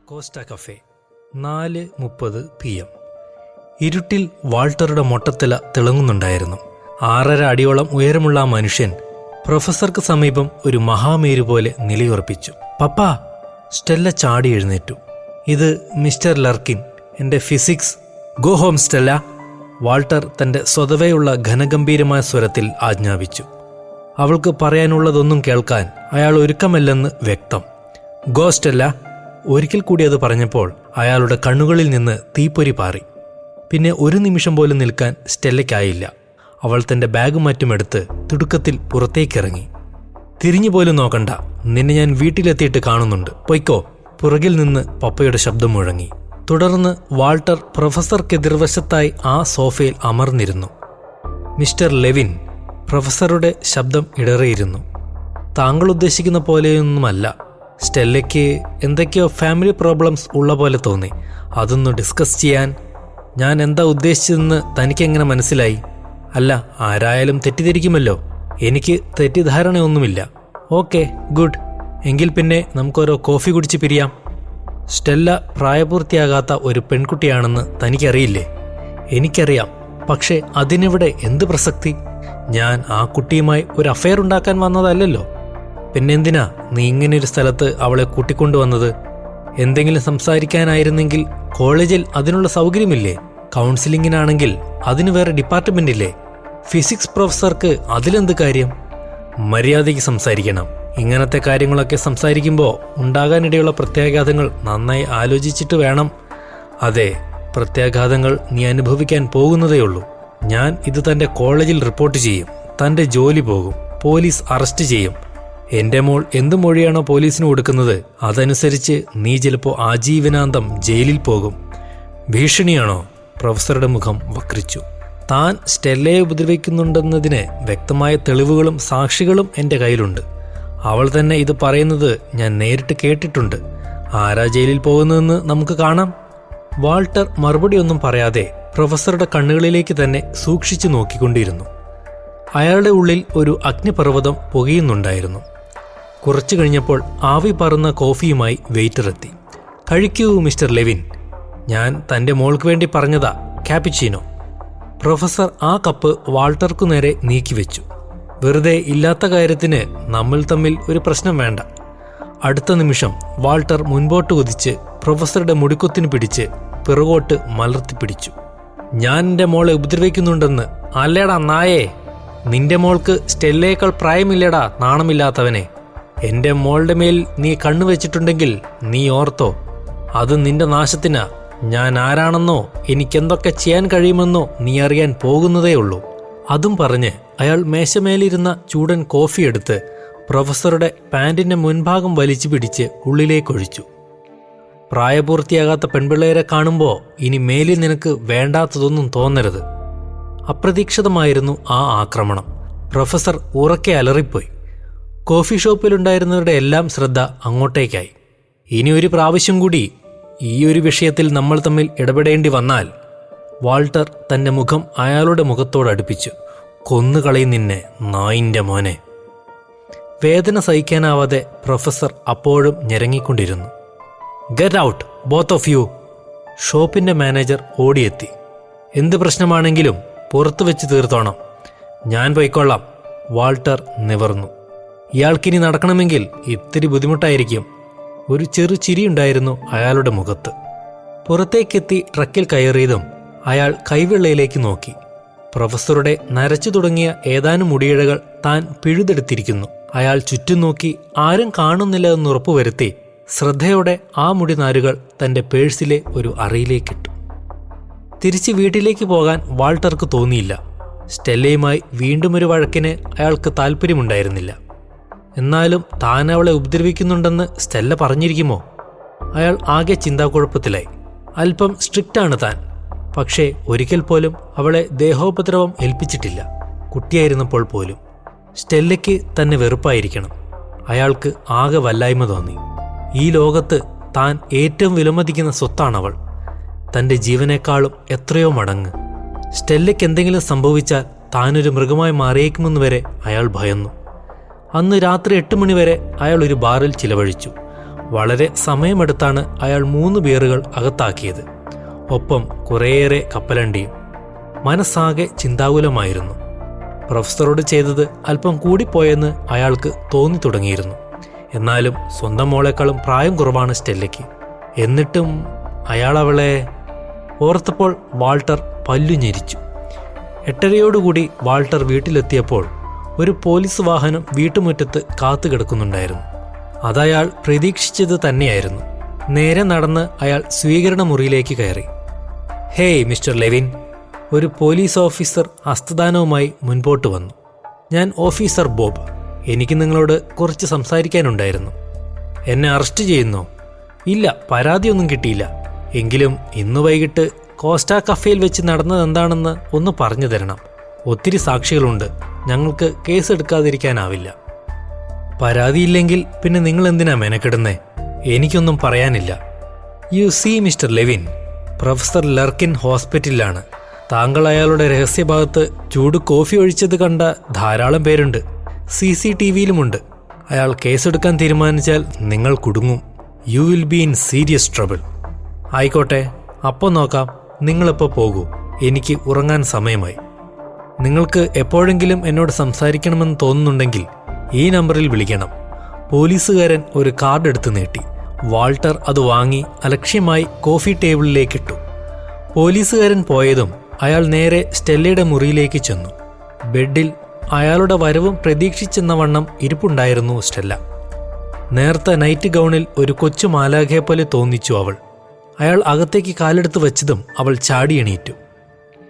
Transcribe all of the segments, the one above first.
Cost cafe 4:30 PM. ഇരുട്ടിൽ വാൾട്ടറുടെ മൊട്ടത്തല തിളങ്ങുന്നുണ്ടായിരുന്നു. 6.5 അടിയോളം ഉയരമുള്ള ആ മനുഷ്യൻ പ്രൊഫസർക്ക് സമീപം ഒരു മഹാമേരു പോലെ നിലയുറപ്പിച്ചു. പപ്പാ! സ്റ്റെല്ല ചാടി എഴുന്നേറ്റു. ഇത് മിസ്റ്റർ ലർക്കിൻ, എൻ്റെ physics. Go home Stella, Walter തൻ്റെ സ്വതവേയുള്ള ഘനഗംഭീരമായ സ്വരത്തിൽ ആജ്ഞാപിച്ചു. അവൾക്ക് പറയാനുള്ളതൊന്നും കേൾക്കാൻ അയാൾ ഒരുക്കമല്ലെന്ന് വ്യക്തം. Go Stella. ഒരിക്കൽ കൂടി അത് പറഞ്ഞപ്പോൾ അയാളുടെ കണ്ണുകളിൽ നിന്ന് തീപ്പൊരി പാറി. പിന്നെ ഒരു നിമിഷം പോലും നിൽക്കാൻ സ്റ്റെല്ലയ്ക്കായില്ല. അവൾ തൻ്റെ ബാഗും മറ്റുമെടുത്ത് തിടുക്കത്തിൽ പുറത്തേക്കിറങ്ങി. തിരിഞ്ഞു പോലും നോക്കണ്ട, നിന്നെ ഞാൻ വീട്ടിലെത്തിയിട്ട് കാണുന്നുണ്ട്, പൊയ്ക്കോ. പുറകിൽ നിന്ന് പപ്പയുടെ ശബ്ദം മുഴങ്ങി. തുടർന്ന് വാൾട്ടർ പ്രൊഫസർക്കെതിർവശത്തായി ആ സോഫയിൽ അമർന്നിരുന്നു. മിസ്റ്റർ ലെവിൻ, പ്രൊഫസറുടെ ശബ്ദം ഇടറിയിരുന്നു. താങ്കൾ ഉദ്ദേശിക്കുന്ന പോലെയൊന്നുമല്ല. സ്റ്റെല്ലയ്ക്ക് എന്തൊക്കെയോ ഫാമിലി പ്രോബ്ലംസ് ഉള്ള പോലെ തോന്നി. അതൊന്ന് ഡിസ്കസ് ചെയ്യാൻ. ഞാൻ എന്താ ഉദ്ദേശിച്ചതെന്ന് തനിക്കെങ്ങനെ മനസ്സിലായി? അല്ല, ആരായാലും തെറ്റിദ്ധരിക്കുമല്ലോ. എനിക്ക് തെറ്റിദ്ധാരണയൊന്നുമില്ല. Okay, good. എങ്കിൽ പിന്നെ നമുക്കൊരു കോഫി കുടിച്ച് പിരിയാം. സ്റ്റെല്ല പ്രായപൂർത്തിയാകാത്ത ഒരു പെൺകുട്ടിയാണെന്ന് തനിക്കറിയില്ലേ? എനിക്കറിയാം. പക്ഷേ അതിനിവിടെ എന്ത് പ്രസക്തി? ഞാൻ ആ കുട്ടിയുമായി ഒരു അഫെയർ ഉണ്ടാക്കാൻ വന്നതല്ലല്ലോ. പിന്നെന്തിനാ നീ ഇങ്ങനെയൊരു സ്ഥലത്ത് അവളെ കൂട്ടിക്കൊണ്ടുവന്നത്? എന്തെങ്കിലും സംസാരിക്കാനായിരുന്നെങ്കിൽ കോളേജിൽ അതിനുള്ള സൗകര്യമില്ലേ? കൗൺസിലിങ്ങിനാണെങ്കിൽ അതിന് വേറെ ഡിപ്പാർട്ട്മെന്റ് ഇല്ലേ? ഫിസിക്സ് പ്രൊഫസർക്ക് അതിലെന്ത് കാര്യം? മര്യാദയ്ക്ക് സംസാരിക്കണം. ഇങ്ങനത്തെ കാര്യങ്ങളൊക്കെ സംസാരിക്കുമ്പോൾ ഉണ്ടാകാനിടയുള്ള പ്രത്യാഘാതങ്ങൾ നന്നായി ആലോചിച്ചിട്ട് വേണം. അതെ, പ്രത്യാഘാതങ്ങൾ നീ അനുഭവിക്കാൻ പോകുന്നതേയുള്ളൂ. ഞാൻ ഇത് തൻ്റെ കോളേജിൽ റിപ്പോർട്ട് ചെയ്യും. തൻ്റെ ജോലി പോകും. പോലീസ് അറസ്റ്റ് ചെയ്യും. എൻ്റെ മോൾ എന്ത് മൊഴിയാണോ പോലീസിന് കൊടുക്കുന്നത് അതനുസരിച്ച് നീ ചിലപ്പോൾ ആജീവനാന്തം ജയിലിൽ പോകും. ഭീഷണിയാണോ? പ്രൊഫസറുടെ മുഖം വക്രിച്ചു. താൻ സ്റ്റെല്ലയെ ഉപദ്രവിക്കുന്നുണ്ടെന്നതിന് വ്യക്തമായ തെളിവുകളും സാക്ഷികളും എൻ്റെ കയ്യിലുണ്ട്. അവൾ തന്നെ ഇത് പറയുന്നത് ഞാൻ നേരിട്ട് കേട്ടിട്ടുണ്ട്. ആരാ ജയിലിൽ പോകുന്നതെന്ന് നമുക്ക് കാണാം. വാൾട്ടർ മറുപടിയൊന്നും പറയാതെ പ്രൊഫസറുടെ കണ്ണുകളിലേക്ക് തന്നെ സൂക്ഷിച്ചു നോക്കിക്കൊണ്ടിരുന്നു. അയാളുടെ ഉള്ളിൽ ഒരു അഗ്നിപർവ്വതം പുകയുന്നുണ്ടായിരുന്നു. കുറച്ചു കഴിഞ്ഞപ്പോൾ ആവി പറന്ന കോഫിയുമായി വെയിറ്റർ എത്തി. കഴിക്കൂ മിസ്റ്റർ ലെവിൻ, ഞാൻ തൻ്റെ മോൾക്ക് വേണ്ടി പറഞ്ഞതാ, ക്യാപിച്ചീനോ. പ്രൊഫസർ ആ കപ്പ് വാൾട്ടർക്കു നേരെ നീക്കിവെച്ചു. വെറുതെ ഇല്ലാത്ത കാര്യത്തിന് നമ്മൾ തമ്മിൽ ഒരു പ്രശ്നം വേണ്ട. അടുത്ത നിമിഷം വാൾട്ടർ മുൻപോട്ട് കുതിച്ച് പ്രൊഫസറുടെ മുടിക്കുത്തിന് പിടിച്ച് പിറകോട്ട് മലർത്തിപ്പിടിച്ചു. ഞാൻ എൻ്റെ മോളെ ഉപദ്രവിക്കുന്നുണ്ടെന്ന്? അല്ലേടാ നായേ, നിന്റെ മോൾക്ക് സ്റ്റെല്ലയേക്കാൾ പ്രായമില്ലടാ നാണമില്ലാത്തവനെ. എൻ്റെ മോളുടെ മേൽ നീ കണ്ണുവെച്ചിട്ടുണ്ടെങ്കിൽ നീ ഓർത്തോ, അത് നിന്റെ നാശത്തിനാ. ഞാൻ ആരാണെന്നോ എനിക്കെന്തൊക്കെ ചെയ്യാൻ കഴിയുമെന്നോ നീ അറിയാൻ പോകുന്നതേയുള്ളൂ. അതും പറഞ്ഞ് അയാൾ മേശമേലിരുന്ന ചൂടൻ കോഫി എടുത്ത് പ്രൊഫസറുടെ പാൻറിൻ്റെ മുൻഭാഗം വലിച്ചു പിടിച്ച് ഉള്ളിലേക്കൊഴിച്ചു. പ്രായപൂർത്തിയാകാത്ത പെൺപിള്ളേരെ കാണുമ്പോൾ ഇനി മേലിൽ നിനക്ക് വേണ്ടാത്തതൊന്നും തോന്നരുത്. അപ്രതീക്ഷിതമായിരുന്നു ആ ആക്രമണം. പ്രൊഫസർ ഉറക്കെ അലറിപ്പോയി. കോഫി ഷോപ്പിലുണ്ടായിരുന്നവരുടെ എല്ലാം ശ്രദ്ധ അങ്ങോട്ടേക്കായി. ഇനി ഒരു പ്രാവശ്യം കൂടി ഈ ഒരു വിഷയത്തിൽ നമ്മൾ തമ്മിൽ ഇടപെടേണ്ടി വന്നാൽ, വാൾട്ടർ തൻ്റെ മുഖം അയാളുടെ മുഖത്തോടടുപ്പിച്ചു, കൊന്നുകളയും നിന്നെ, നായിൻ്റെ മോനെ. വേദന സഹിക്കാനാവാതെ പ്രൊഫസർ അപ്പോഴും ഞെരങ്ങിക്കൊണ്ടിരുന്നു. Get out both of you. ഷോപ്പിൻ്റെ മാനേജർ ഓടിയെത്തി. എന്ത് പ്രശ്നമാണെങ്കിലും പുറത്തു വെച്ച് തീർത്തോണം. ഞാൻ പോയിക്കൊള്ളാം. വാൾട്ടർ നിവർന്നു. ഇയാൾക്കിനി നടക്കണമെങ്കിൽ ഇത്തിരി ബുദ്ധിമുട്ടായിരിക്കും. ഒരു ചെറു ചിരിയുണ്ടായിരുന്നു അയാളുടെ മുഖത്ത്. പുറത്തേക്കെത്തി ട്രക്കിൽ കയറിയതും അയാൾ കൈവെള്ളയിലേക്ക് നോക്കി. പ്രൊഫസറുടെ നരച്ചു തുടങ്ങിയ ഏതാനും മുടിയിഴകൾ താൻ പിഴുതെടുത്തിരിക്കുന്നു. അയാൾ ചുറ്റും നോക്കി ആരും കാണുന്നില്ല എന്നുറപ്പുവരുത്തി ശ്രദ്ധയോടെ ആ മുടിനാരുകൾ തൻ്റെ പേഴ്സിലെ ഒരു അറയിലേക്കിട്ടു. തിരിച്ച് വീട്ടിലേക്ക് പോകാൻ വാൾട്ടർക്ക് തോന്നിയില്ല. സ്റ്റെല്ലയുമായി വീണ്ടും ഒരു വഴക്കിന് അയാൾക്ക് താല്പര്യമുണ്ടായിരുന്നില്ല. എന്നാലും താൻ അവളെ ഉപദ്രവിക്കുന്നുണ്ടെന്ന് സ്റ്റെല്ല പറഞ്ഞിരിക്കുമോ? അയാൾ ആകെ ചിന്താക്കുഴപ്പത്തിലായി. അല്പം സ്ട്രിക്റ്റാണ് താൻ, പക്ഷേ ഒരിക്കൽ പോലും അവളെ ദേഹോപദ്രവം ഏൽപ്പിച്ചിട്ടില്ല, കുട്ടിയായിരുന്നപ്പോൾ പോലും. സ്റ്റെല്ലയ്ക്ക് തന്നെ വെറുപ്പായിരിക്കണം. അയാൾക്ക് ആകെ വല്ലായ്മ തോന്നി. ഈ ലോകത്ത് താൻ ഏറ്റവും വിലമതിക്കുന്ന സ്വത്താണവൾ, തൻ്റെ ജീവനേക്കാളും എത്രയോ മടങ്ങ്. സ്റ്റെല്ലയ്ക്ക് എന്തെങ്കിലും സംഭവിച്ചാൽ താനൊരു മൃഗമായി മാറിയേക്കുമെന്ന് വരെ അയാൾ ഭയന്നു. അന്ന് രാത്രി 8 മണി വരെ അയാൾ ഒരു ബാറിൽ ചിലവഴിച്ചു. വളരെ സമയമെടുത്താണ് അയാൾ 3 ബിയറുകൾ അകത്താക്കിയത്. ഒപ്പം കുറേയേറെ കപ്പലണ്ടിയും. മനസ്സാകെ ചിന്താകുലമായിരുന്നു. പ്രൊഫസറോട് ചെയ്തത് അല്പം കൂടിപ്പോയെന്ന് അയാൾക്ക് തോന്നി തുടങ്ങിയിരുന്നു. എന്നാലും സ്വന്തം മോളെക്കാളും പ്രായം കുറവാണ് സ്റ്റെല്ലയ്ക്ക്. എന്നിട്ടും അയാൾ അവളെ ഓർത്തപ്പോൾ വാൾട്ടർ പല്ലു ഞെരിച്ചു. 8:30യോടുകൂടി വാൾട്ടർ വീട്ടിലെത്തിയപ്പോൾ ഒരു പോലീസ് വാഹനം വീട്ടുമുറ്റത്ത് കാത്തു കിടക്കുന്നുണ്ടായിരുന്നു. അതയാൾ പ്രതീക്ഷിച്ചത് തന്നെയായിരുന്നു. നേരെ നടന്ന് അയാൾ സ്വീകരണ മുറിയിലേക്ക് കയറി. Hey mister Levin. ഒരു പോലീസ് ഓഫീസർ ഹസ്തദാനവുമായി മുൻപോട്ട് വന്നു. ഞാൻ ഓഫീസർ ബോബ്. എനിക്ക് നിങ്ങളോട് കുറച്ച് സംസാരിക്കാനുണ്ടായിരുന്നു. എന്നെ അറസ്റ്റ് ചെയ്യുന്നോ? ഇല്ല, പരാതിയൊന്നും കിട്ടിയില്ല. എങ്കിലും ഇന്ന് വൈകിട്ട് കോസ്റ്റാ കഫേയിൽ വെച്ച് നടന്നതെന്താണെന്ന് ഒന്ന് പറഞ്ഞു തരണം. ഒത്തിരി സാക്ഷികളുണ്ട്. ഞങ്ങൾക്ക് കേസ് എടുക്കാതിരിക്കാനാവില്ല. പരാതിയില്ലെങ്കിൽ പിന്നെ നിങ്ങൾ എന്തിനാ മെനക്കെടുന്നേ? എനിക്കൊന്നും പറയാനില്ല. You see mister Levin, professor Larkin ഹോസ്പിറ്റലിലാണ്. താങ്കൾ അയാളുടെ രഹസ്യഭാഗത്ത് ചൂട് കോഫി ഒഴിച്ചത് കണ്ട ധാരാളം പേരുണ്ട്. CCTVയിലുമുണ്ട്. അയാൾ കേസെടുക്കാൻ തീരുമാനിച്ചാൽ നിങ്ങൾ കുടുങ്ങും. You will be in serious trouble. ആയിക്കോട്ടെ, അപ്പോൾ നോക്കാം. നിങ്ങളിപ്പോൾ പോകൂ. എനിക്ക് ഉറങ്ങാൻ സമയമായി. നിങ്ങൾക്ക് എപ്പോഴെങ്കിലും എന്നോട് സംസാരിക്കണമെന്ന് തോന്നുന്നുണ്ടെങ്കിൽ ഈ നമ്പറിൽ വിളിക്കണം. പോലീസുകാരൻ ഒരു കാർഡ് എടുത്ത് നീട്ടി. വാൾട്ടർ അത് വാങ്ങി അലക്ഷ്യമായി കോഫി ടേബിളിലേക്കിട്ടു. പോലീസുകാരൻ പോയതും അയാൾ നേരെ സ്റ്റെല്ലയുടെ മുറിയിലേക്ക് ചെന്നു. ബെഡിൽ അയാളുടെ വരവും പ്രതീക്ഷിച്ചെന്ന വണ്ണം ഇരിപ്പുണ്ടായിരുന്നു സ്റ്റെല്ല. നേർത്ത നൈറ്റ് ഗൗണിൽ ഒരു കൊച്ചു മാലാഖയെപ്പോലെ തോന്നിച്ചു അവൾ. അയാൾ അകത്തേക്ക് കാലെടുത്ത് വെച്ചതും അവൾ ചാടി എണീറ്റു.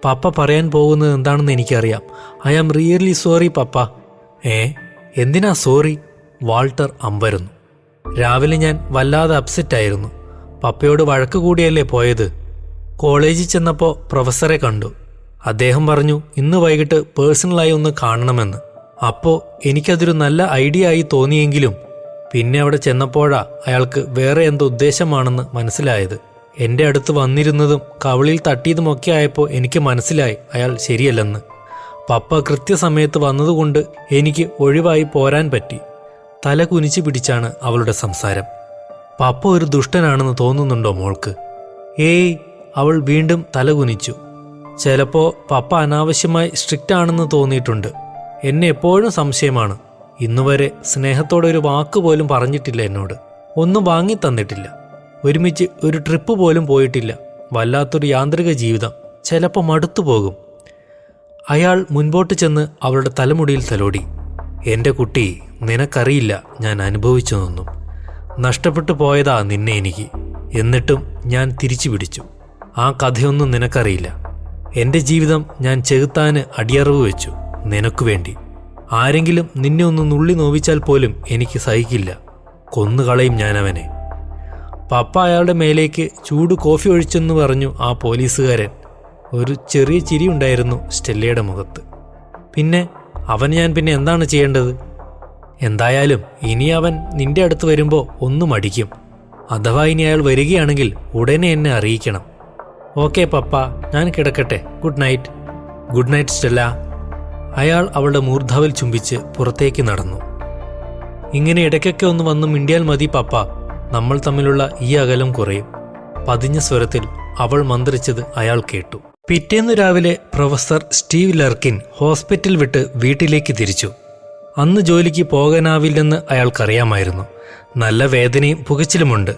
പപ്പ പറയാൻ പോകുന്നത് എന്താണെന്ന് എനിക്കറിയാം. ഐ ആം റിയലി സോറി പപ്പ. എന്തിനാ സോറി? വാൾട്ടർ അമ്പരന്നു. രാവിലെ ഞാൻ വല്ലാതെ അപ്സെറ്റായിരുന്നു. പപ്പയോട് വഴക്ക് കൂടിയല്ലേ പോയത്. കോളേജിൽ ചെന്നപ്പോൾ പ്രൊഫസറെ കണ്ടു. അദ്ദേഹം പറഞ്ഞു ഇന്ന് വൈകിട്ട് പേഴ്സണലായി ഒന്ന് കാണണമെന്ന്. അപ്പോൾ എനിക്കതൊരു നല്ല ഐഡിയ ആയി തോന്നിയെങ്കിലും പിന്നെ അവിടെ ചെന്നപ്പോഴാ അയാൾക്ക് വേറെ എന്തോ ഉദ്ദേശമാണെന്ന് മനസ്സിലായത്. എൻ്റെ അടുത്ത് വന്നിരുന്നതും കവിളിൽ തട്ടിയതുമൊക്കെ ആയപ്പോൾ എനിക്ക് മനസ്സിലായി അയാൾ ശരിയല്ലെന്ന്. പപ്പ കൃത്യസമയത്ത് വന്നതുകൊണ്ട് എനിക്ക് ഒഴിവായി പോരാൻ പറ്റി. തല കുനിച്ചു പിടിച്ചാണ് അവളുടെ സംസാരം. പപ്പ ഒരു ദുഷ്ടനാണെന്ന് തോന്നുന്നുണ്ടോ മോൾക്ക്? ഏയ്. അവൾ വീണ്ടും തല കുനിച്ചു. ചിലപ്പോൾ പപ്പ അനാവശ്യമായി സ്ട്രിക്റ്റ് ആണെന്ന് തോന്നിയിട്ടുണ്ട്. എന്നെ എപ്പോഴും സംശയമാണ്. ഇന്നുവരെ സ്നേഹത്തോടെ ഒരു വാക്ക് പോലും പറഞ്ഞിട്ടില്ല എന്നോട്. ഒന്നും വാങ്ങി തന്നിട്ടില്ല. ഒരുമിച്ച് ഒരു ട്രിപ്പ് പോലും പോയിട്ടില്ല. വല്ലാത്തൊരു യാന്ത്രിക ജീവിതം. ചിലപ്പോൾ മടുത്തു പോകും. അയാൾ മുൻപോട്ട് ചെന്ന് അവളുടെ തലമുടിയിൽ തലോടി. എൻ്റെ കുട്ടി, നിനക്കറിയില്ല ഞാൻ അനുഭവിച്ചതൊന്നും. നഷ്ടപ്പെട്ടു പോയതാ നിന്നെ എനിക്ക്. എന്നിട്ടും ഞാൻ തിരിച്ചു പിടിച്ചു. ആ കഥയൊന്നും നിനക്കറിയില്ല. എൻ്റെ ജീവിതം ഞാൻ ചെകുത്താന് അടിയറവ് വെച്ചു നിനക്കു വേണ്ടി. ആരെങ്കിലും നിന്നെ ഒന്ന് നുള്ളി നോവിച്ചാൽ പോലും എനിക്ക് സഹിക്കില്ല. കൊന്നുകളയും ഞാനവനെ. പപ്പ അയാളുടെ മേലേക്ക് ചൂട് കോഫി ഒഴിച്ചെന്ന് പറഞ്ഞു ആ പോലീസുകാരൻ. ഒരു ചെറിയ ചിരി ഉണ്ടായിരുന്നു സ്റ്റെല്ലയുടെ മുഖത്ത്. പിന്നെ ഞാൻ എന്താണ് ചെയ്യേണ്ടത്? എന്തായാലും ഇനി അവൻ നിന്റെ അടുത്ത് വരുമ്പോൾ ഒന്നും അടിക്കും. അഥവാ ഇനി അയാൾ വരികയാണെങ്കിൽ ഉടനെ എന്നെ അറിയിക്കണം. ഓക്കെ പപ്പ, ഞാൻ കിടക്കട്ടെ. Good night. Good night Stella. അയാൾ അവളുടെ മൂർധാവിൽ ചുംബിച്ച് പുറത്തേക്ക് നടന്നു. ഇങ്ങനെ ഇടയ്ക്കൊക്കെ ഒന്ന് വന്ന് മിണ്ടിയാൽ മതി പപ്പ. നമ്മൾ തമ്മിലുള്ള ഈ അകലം കുറയും. പതിഞ്ഞ സ്വരത്തിൽ അവൾ മന്ത്രിച്ചത് അയാൾ കേട്ടു. പിറ്റേന്ന് രാവിലെ പ്രൊഫസർ സ്റ്റീവ് ലർക്കിൻ ഹോസ്പിറ്റൽ വിട്ട് വീട്ടിലേക്ക് തിരിച്ചു. അന്ന് ജോലിക്ക് പോകാനാവില്ലെന്ന് അയാൾക്കറിയാമായിരുന്നു. നല്ല വേദനയും പുകച്ചിലുമുണ്ട്.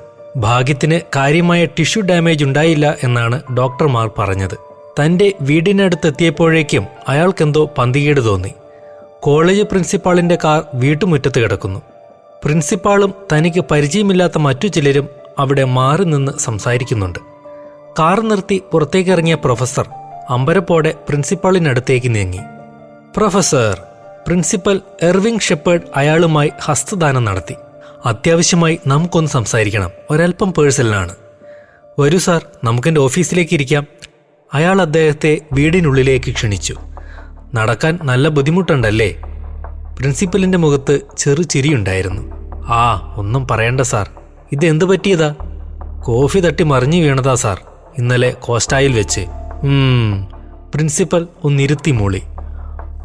ഭാഗ്യത്തിന് കാര്യമായ ടിഷ്യൂ ഡാമേജ് ഉണ്ടായില്ല എന്നാണ് ഡോക്ടർമാർ പറഞ്ഞത്. തൻ്റെ വീടിനടുത്തെത്തിയപ്പോഴേക്കും അയാൾക്കെന്തോ പന്തികേട് തോന്നി. കോളേജ് പ്രിൻസിപ്പാളിൻ്റെ കാർ വീട്ടുമുറ്റത്ത് കിടക്കുന്നു. പ്രിൻസിപ്പാളും തനിക്ക് പരിചയമില്ലാത്ത മറ്റു ചിലരും അവിടെ മാറി നിന്ന് സംസാരിക്കുന്നുണ്ട്. കാർ നിർത്തി പുറത്തേക്കിറങ്ങിയ പ്രൊഫസർ അമ്പരപ്പോടെ പ്രിൻസിപ്പാളിനടുത്തേക്ക് നീങ്ങി. പ്രൊഫസർ. പ്രിൻസിപ്പൽ എർവിംഗ് ഷെപ്പേർഡ് അയാളുമായി ഹസ്തദാനം നടത്തി. അത്യാവശ്യമായി നമുക്കൊന്ന് സംസാരിക്കണം. ഒരൽപ്പം പേഴ്സണലാണ്. വരൂ സാർ, നമുക്കെൻ്റെ ഓഫീസിലേക്ക് ഇരിക്കാം. അയാൾ അദ്ദേഹത്തെ വീടിനുള്ളിലേക്ക് ക്ഷണിച്ചു. നടക്കാൻ നല്ല ബുദ്ധിമുട്ടുണ്ടല്ലേ? പ്രിൻസിപ്പലിൻ്റെ മുഖത്ത് ചെറു ചിരിയുണ്ടായിരുന്നു. ഒന്നും പറയണ്ട സാർ. ഇതെന്ത് പറ്റിയതാ? കോഫി തട്ടി മറിഞ്ഞു വീണതാ സാർ, ഇന്നലെ കോസ്റ്റായിൽ വെച്ച്. പ്രിൻസിപ്പൽ ഒന്നിരുത്തി മൂളി.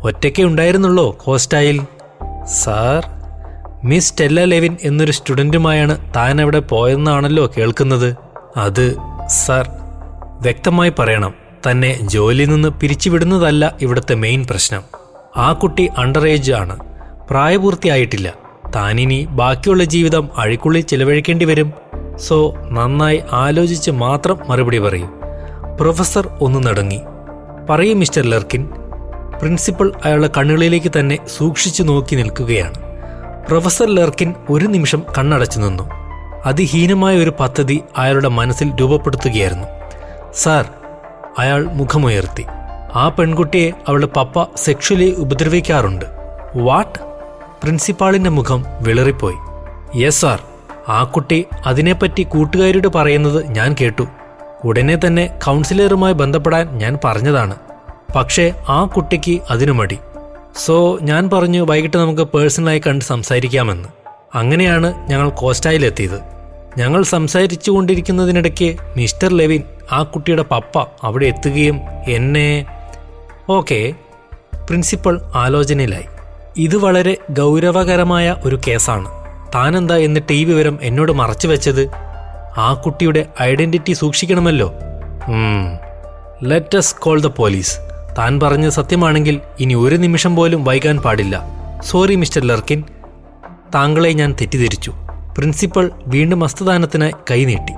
ഒറ്റയ്ക്കേ ഉണ്ടായിരുന്നുള്ളോ കോസ്റ്റായിൽ? സാർ, മിസ് സ്റ്റെല്ല ലെവിൻ എന്നൊരു സ്റ്റുഡൻറ്റുമായാണ് താൻ അവിടെ പോയെന്നാണല്ലോ കേൾക്കുന്നത്. അത് സർ, വ്യക്തമായി പറയണം, തന്നെ ജോലിയിൽ നിന്ന് പിരിച്ചുവിടുന്നതല്ല ഇവിടുത്തെ മെയിൻ പ്രശ്നം. ആ കുട്ടി അണ്ടർ ഏജ് ആണ്, പ്രായപൂർത്തിയായിട്ടില്ല. താനിനി ബാക്കിയുള്ള ജീവിതം അഴിക്കുള്ളിൽ ചിലവഴിക്കേണ്ടി വരും. സോ നന്നായി ആലോചിച്ച് മാത്രം മറുപടി പറയൂ. പ്രൊഫസർ ഒന്ന് നടുങ്ങി. പറയൂ മിസ്റ്റർ ലെർക്കിൻ. പ്രിൻസിപ്പൽ അയാളുടെ കണ്ണുകളിലേക്ക് തന്നെ സൂക്ഷിച്ചു നോക്കി നിൽക്കുകയാണ്. പ്രൊഫസർ ലെർക്കിൻ ഒരു നിമിഷം കണ്ണടച്ചു നിന്നു. അതിഹീനമായ ഒരു പദ്ധതി അയാളുടെ മനസ്സിൽ രൂപപ്പെടുത്തുകയായിരുന്നു. സാർ, അയാൾ മുഖമുയർത്തി. ആ പെൺകുട്ടിയെ അവളുടെ പപ്പ സെക്ഷലി ഉപദ്രവിക്കാറുണ്ട്. വാട്ട്? പ്രിൻസിപ്പാളിന്റെ മുഖം വിളറിപ്പോയി. യെസ് സാർ, ആ കുട്ടി അതിനെപ്പറ്റി കൂട്ടുകാരോട് പറയുന്നത് ഞാൻ കേട്ടു. ഉടനെ തന്നെ കൗൺസിലറുമായി ബന്ധപ്പെടാൻ ഞാൻ പറഞ്ഞതാണ്. പക്ഷേ ആ കുട്ടിക്ക് അതിനു മടി. സോ ഞാൻ പറഞ്ഞു വൈകിട്ട് നമുക്ക് പേഴ്സണലായി കണ്ട് സംസാരിക്കാമെന്ന്. അങ്ങനെയാണ് ഞങ്ങൾ കോസ്റ്റായിലെത്തിയത്. ഞങ്ങൾ സംസാരിച്ചു കൊണ്ടിരിക്കുന്നതിനിടയ്ക്ക് മിസ്റ്റർ ലെവിൻ, ആ കുട്ടിയുടെ പപ്പ, അവിടെ എത്തുകയും എന്നെ... ഓക്കെ, പ്രിൻസിപ്പൽ ആലോചനയിലായി. ഇത് വളരെ ഗൗരവകരമായ ഒരു കേസാണ്. താനെന്താ എന്നിട്ട് ഈ വിവരം എന്നോട് മറച്ചു വെച്ചത്? ആ കുട്ടിയുടെ ഐഡന്റിറ്റി സൂക്ഷിക്കണമല്ലോ. Let us call the police. താൻ പറഞ്ഞത് സത്യമാണെങ്കിൽ ഇനി ഒരു നിമിഷം പോലും വൈകാൻ പാടില്ല. സോറി മിസ്റ്റർ ലെർക്കിൻ, താങ്കളെ ഞാൻ തെറ്റിദ്ധരിച്ചു. പ്രിൻസിപ്പൽ വീണ്ടും ഹസ്തദാനത്തിനായി കൈനീട്ടി.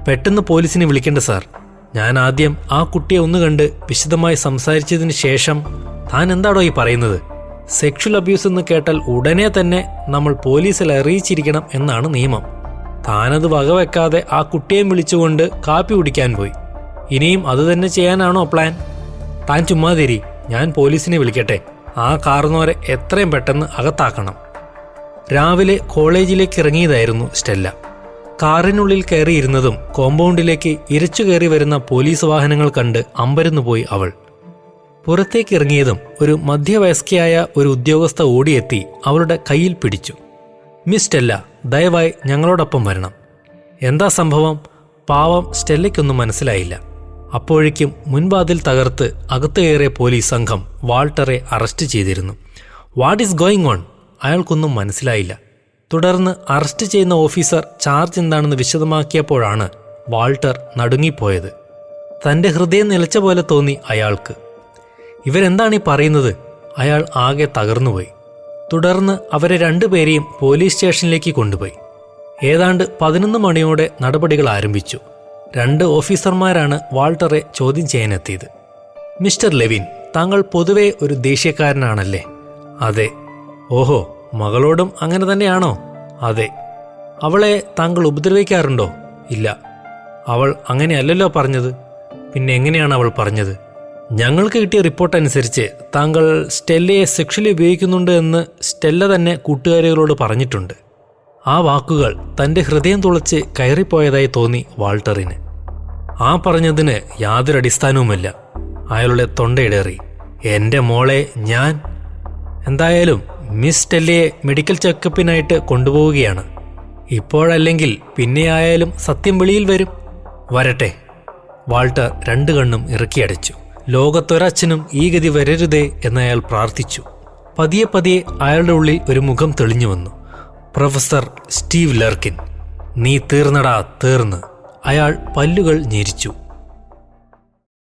പെട്ടെന്ന് പോലീസിനെ വിളിക്കേണ്ട സാർ. ഞാൻ ആദ്യം ആ കുട്ടിയെ ഒന്ന് കണ്ട് വിശദമായി സംസാരിച്ചതിന് ശേഷം... താൻ എന്താടോ ഈ പറയുന്നത്? സെക്ഷൽ അബ്യൂസ് എന്ന് കേട്ടാൽ ഉടനെ തന്നെ നമ്മൾ പോലീസിൽ അറിയിച്ചിരിക്കണം എന്നാണ് നിയമം. താനത് വകവെക്കാതെ ആ കുട്ടിയെ വിളിച്ചുകൊണ്ട് കാപ്പി കുടിക്കാൻ പോയി. ഇനിയും അത് തന്നെ ചെയ്യാനാണോ പ്ലാൻ? താൻ ചുമ്മാതിരി, ഞാൻ പോലീസിനെ വിളിക്കട്ടെ. ആ കാർന്നോരെ എത്രയും പെട്ടെന്ന് അകത്താക്കണം. രാവിലെ കോളേജിലേക്ക് ഇറങ്ങിയതായിരുന്നു സ്റ്റെല്ല. കാറിനുള്ളിൽ കയറിയിരുന്നതും കോമ്പൗണ്ടിലേക്ക് ഇരച്ചു കയറി വരുന്ന പോലീസ് വാഹനങ്ങൾ കണ്ട് അമ്പരന്നുപോയി അവൾ. പുറത്തേക്ക് ഇറങ്ങിയതും ഒരു മധ്യവയസ്കയായ ഒരു ഉദ്യോഗസ്ഥ ഓടിയെത്തി അവളുടെ കയ്യിൽ പിടിച്ചു. മിസ് സ്റ്റെല്ല, ദയവായി ഞങ്ങളോടൊപ്പം വരണം. എന്താ സംഭവം? പാവം സ്റ്റെല്ലയ്ക്കൊന്നും മനസ്സിലായില്ല. അപ്പോഴേക്കും മുൻവാതിൽ തകർത്ത് അകത്ത് കയറിയ പോലീസ് സംഘം വാൾട്ടറെ അറസ്റ്റ് ചെയ്തിരുന്നു. What is going on? അയാൾക്കൊന്നും മനസ്സിലായില്ല. തുടർന്ന് അറസ്റ്റ് ചെയ്യുന്ന ഓഫീസർ ചാർജ് എന്താണെന്ന് വിശദമാക്കിയപ്പോഴാണ് വാൾട്ടർ നടുങ്ങിപ്പോയത്. തൻ്റെ ഹൃദയം നിലച്ച പോലെ തോന്നി അയാൾക്ക്. ഇവരെന്താണ് ഈ പറയുന്നത്? അയാൾ ആകെ തകർന്നുപോയി. തുടർന്ന് അവരെ രണ്ടുപേരെയും പോലീസ് സ്റ്റേഷനിലേക്ക് കൊണ്ടുപോയി. ഏതാണ്ട് 11 മണിയോടെ നടപടികൾ ആരംഭിച്ചു. 2 ഓഫീസർമാരാണ് വാൾട്ടറെ ചോദ്യം ചെയ്യാനെത്തിയത്. മിസ്റ്റർ ലെവിൻ, താങ്കൾ പൊതുവെ ഒരു ദേഷ്യക്കാരനാണല്ലേ? അതെ. ഓഹോ, മകളോടും അങ്ങനെ തന്നെയാണോ? അതെ. അവളെ താങ്കൾ ഉപദ്രവിക്കാറുണ്ടോ? ഇല്ല. അവൾ അങ്ങനെയല്ലല്ലോ പറഞ്ഞത്. പിന്നെ എങ്ങനെയാണ് അവൾ പറഞ്ഞത്? ഞങ്ങൾക്ക് കിട്ടിയ റിപ്പോർട്ട് അനുസരിച്ച് താങ്കൾ സ്റ്റെല്ലയെ സെക്ഷലി ഉപയോഗിക്കുന്നുണ്ട് എന്ന് സ്റ്റെല്ല തന്നെ കൂട്ടുകാരികളോട് പറഞ്ഞിട്ടുണ്ട്. ആ വാക്കുകൾ തൻ്റെ ഹൃദയം തുളച്ച് കയറിപ്പോയതായി തോന്നി വാൾട്ടറിന്. ആ പറഞ്ഞതിന് യാതൊരു അടിസ്ഥാനവുമില്ല. അയാളുടെ തൊണ്ടയിടേറി. എൻ്റെ മോളെ ഞാൻ... എന്തായാലും മിസ് സ്റ്റെല്ലയെ മെഡിക്കൽ ചെക്കപ്പിനായിട്ട് കൊണ്ടുപോവുകയാണ്. ഇപ്പോഴല്ലെങ്കിൽ പിന്നെയായാലും സത്യം വെളിയിൽ വരും. വരട്ടെ. വാൾട്ടർ 2 കണ്ണും ഇറുക്കിയടച്ചു. ലോകത്തൊരച്ഛനും ഈ ഗതി വരരുതേ എന്നയാൾ പ്രാർത്ഥിച്ചു. പതിയെ പതിയെ അയാളുടെ ഉള്ളിൽ ഒരു മുഖം തെളിഞ്ഞു വന്നു. Professor Steve Lerkin. നീ തീർന്നടാ, തീർന്ന്. അയാൾ പല്ലുകൾ ഞെരിച്ചു.